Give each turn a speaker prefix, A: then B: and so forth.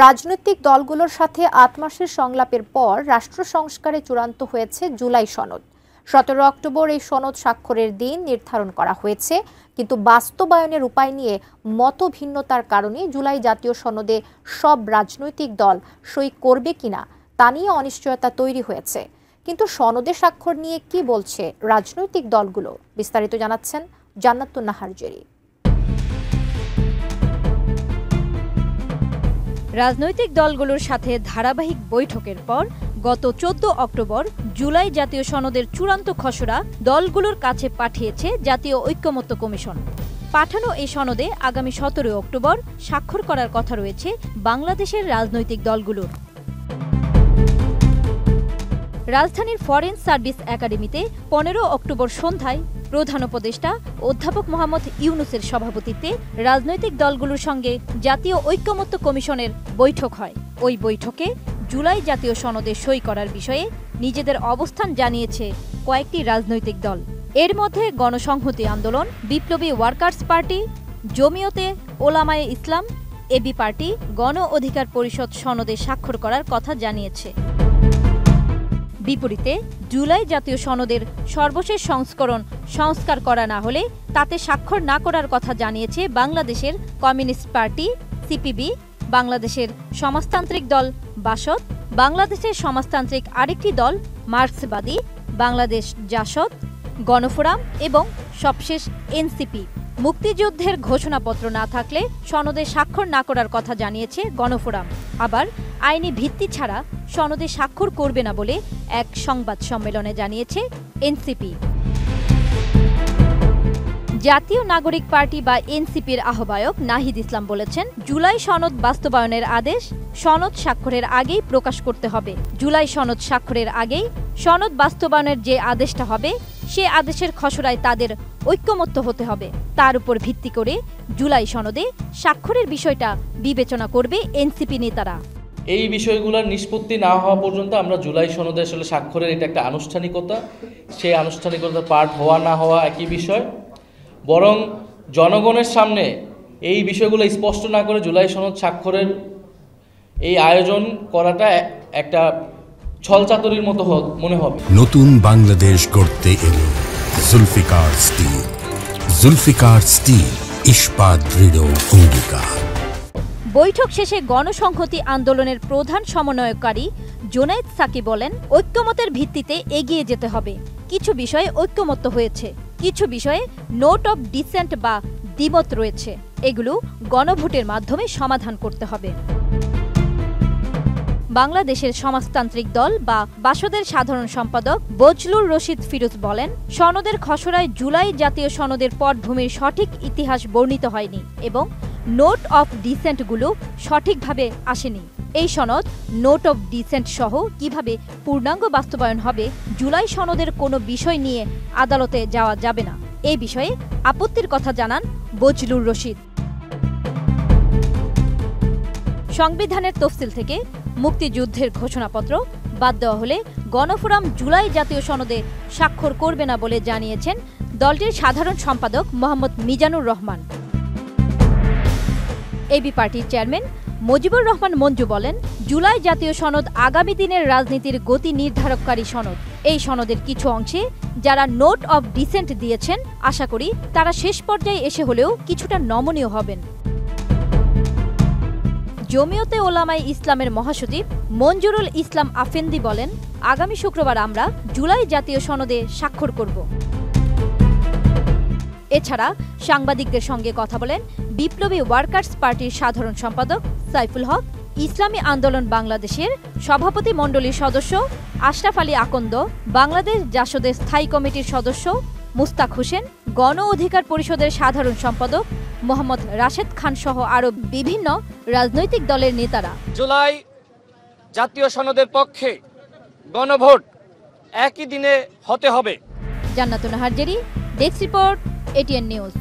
A: রাজনৈতিক দলগুলোর সাথে ৮ মাসের সংলাপের পর রাষ্ট্র সংস্কারে চূড়ান্ত হয়েছে জুলাই সনদ। ১৭ অক্টোবর এই সনদ স্বাক্ষরের দিন নির্ধারণ করা হয়েছে, কিন্তু বাস্তবায়নের উপায় নিয়ে মতভিন্নতার কারণে জুলাই জাতীয় সনদে সব রাজনৈতিক দল সই করবে কিনা তা নিয়ে অনিশ্চয়তা তৈরি হয়েছে। কিন্তু সনদে স্বাক্ষর নিয়ে কি বলছে রাজনৈতিক দলগুলো, বিস্তারিত জানাচ্ছেন জান্নাতুন নাহার জেরি।
B: রাজনৈতিক দলগুলোর সাথে ধারাবাহিক বৈঠকের পর গত ১৪ অক্টোবর জুলাই জাতীয় সনদের চূড়ান্ত খসড়া দলগুলোর কাছে পাঠিয়েছে জাতীয় ঐক্যমত্য কমিশন। পাঠানো এই সনদে আগামী ১৭ অক্টোবর স্বাক্ষর করার কথা রয়েছে বাংলাদেশের রাজনৈতিক দলগুলোর। রাজধানীর ফরেন সার্ভিস একাডেমিতে ১৫ অক্টোবর সন্ধ্যায় প্রধান উপদেষ্টা অধ্যাপক মোহাম্মদ ইউনুসের সভাপতিত্বে রাজনৈতিক দলগুলোর সঙ্গে জাতীয় ঐক্যমত্য কমিশনের বৈঠক হয়। ওই বৈঠকে জুলাই জাতীয় সনদে সই করার বিষয়ে নিজেদের অবস্থান জানিয়েছে কয়েকটি রাজনৈতিক দল। এর মধ্যে গণসংহতি আন্দোলন, বিপ্লবী ওয়ার্কার্স পার্টি, জমিয়তে ওলামায়ে ইসলাম, এবি পার্টি গণ অধিকার পরিষদ সনদে স্বাক্ষর করার কথা জানিয়েছে। বিপরীতে জুলাই জাতীয় সনদের সর্বশেষ সংস্কার করা না হলে তাতে স্বাক্ষর না করার কথা জানিয়েছে বাংলাদেশের কমিউনিস্ট পার্টি সিপিবি, বাংলাদেশের সমাজতান্ত্রিক দল বাসদ, বাংলাদেশের সমাজতান্ত্রিক আরেকটি দল মার্ক্সবাদী, বাংলাদেশ জাসদ, গণফোরাম এবং সবশেষ এনসিপি। মুক্তিযুদ্ধের ঘোষণাপত্র না থাকলে সনদে স্বাক্ষর না করার কথা জানিয়েছে গণফোরাম। আবার আইনি ভিত্তি ছাড়া সনদে স্বাক্ষর করবে না বলে এক সংবাদ সম্মেলনে জানিয়েছে এনসিপি। জাতীয় নাগরিক পার্টি বা এনসিপির আহ্বায়ক নাহিদ ইসলাম বলেছেন, জুলাই সনদ বাস্তবায়নের আদেশ সনদ স্বাক্ষরের আগেই প্রকাশ করতে হবে। জুলাই সনদ স্বাক্ষরের আগেই সনদ বাস্তবায়নের যে আদেশটা হবে সে আদেশের খসড়ায় তাদের ঐক্যমত্য হতে হবে। তার উপর ভিত্তি করে জুলাই সনদে স্বাক্ষরের বিষয়টা বিবেচনা করবে এনসিপি নেতারা।
C: এই বিষয়গুলোর নিষ্পত্তি না হওয়া পর্যন্ত আমরা জুলাই সনদে আসলে স্বাক্ষরের এটা একটা আনুষ্ঠানিকতা, সেই আনুষ্ঠানিকতার পার্ট হওয়া না হওয়া একই বিষয়। বরং জনগণের সামনে এই বিষয়গুলো স্পষ্ট না করে জুলাই সনদ স্বাক্ষরের এই আয়োজন করাটা একটা ছলচাতুরির মতো মনে হবে।
D: নতুন বাংলাদেশ গড়তে এলো জুলফিকার স্টিল। জুলফিকার স্টিল, ইস্পাত দৃঢ় অঙ্গীকার।
B: বৈঠক শেষে গণসংহতি আন্দোলনের প্রধান সমন্বয়কারী জোনায়েদ সাকি বলেন, ঐক্যমতের ভিত্তিতে এগিয়ে যেতে হবে। কিছু বিষয়ে ঐক্যমত্য হয়েছে, কিছু বিষয়ে নোট অব ডিসেন্ট বা দ্বিমত রয়েছে, এগুলো গণভোটের মাধ্যমে সমাধান করতে হবে। বাংলাদেশের সমাজতান্ত্রিক দল বা বাসদের সাধারণ সম্পাদক বজলুর রশিদ ফিরোজ বলেন, সনদের খসড়ায় জুলাই জাতীয় সনদের পটভূমির সঠিক ইতিহাস বর্ণিত হয়নি এবং নোট অফ ডিসেন্টগুলো সঠিকভাবে আসেনি। এই সনদ নোট অফ ডিসেন্ট সহ কিভাবে পূর্ণাঙ্গ বাস্তবায়ন হবে, জুলাই সনদের কোনো বিষয় নিয়ে আদালতে যাওয়া যাবে না, এই বিষয়ে আপত্তির কথা জানান বজলুর রশিদ। সংবিধানের তফসিল থেকে মুক্তিযুদ্ধের ঘোষণাপত্র বাদ দেওয়া হলে গণফোরাম জুলাই জাতীয় সনদে স্বাক্ষর করবে না বলে জানিয়েছেন দলটির সাধারণ সম্পাদক মোহাম্মদ মিজানুর রহমান। এবি পার্টির চেয়ারম্যান মুজিবুর রহমান মঞ্জু বলেন, জুলাই জাতীয় সনদ আগামী দিনের রাজনীতির গতি নির্ধারককারী সনদ। এই সনদের কিছু অংশে যারা নোট অব ডিসেন্ট দিয়েছেন, আশা করি তারা শেষ পর্যায়ে এসে হলেও কিছুটা নমনীয় হবেন। জমিয়তে ওলামায়ে ইসলামের মহাসচিব মঞ্জুরুল ইসলাম আফেন্দি বলেন, আগামী শুক্রবার আমরা জুলাই জাতীয় সনদে স্বাক্ষর করব। এছাড়া সাংবাদিকদের সঙ্গে কথা বলেন বিপ্লবী ওয়ার্কার্স পার্টির সাধারণ সম্পাদক সাইফুল হক, ইসলামী আন্দোলন বাংলাদেশের সভাপতি মণ্ডলীর সদস্য আশরাফ আলী আকন্দ, বাংলাদেশ জাসদের স্থায়ী কমিটির সদস্য মুস্তাক হোসেন, গণ অধিকার পরিষদের সাধারণ সম্পাদক মোহাম্মদ রাশেদ খান সহ আরও বিভিন্ন রাজনৈতিক দলের নেতারা।
E: জুলাই জাতীয় সনদের পক্ষে গণভোট একই দিনে হতে হবে।
B: জান্নাতুন Nahar Jerry, desk report, ATN news.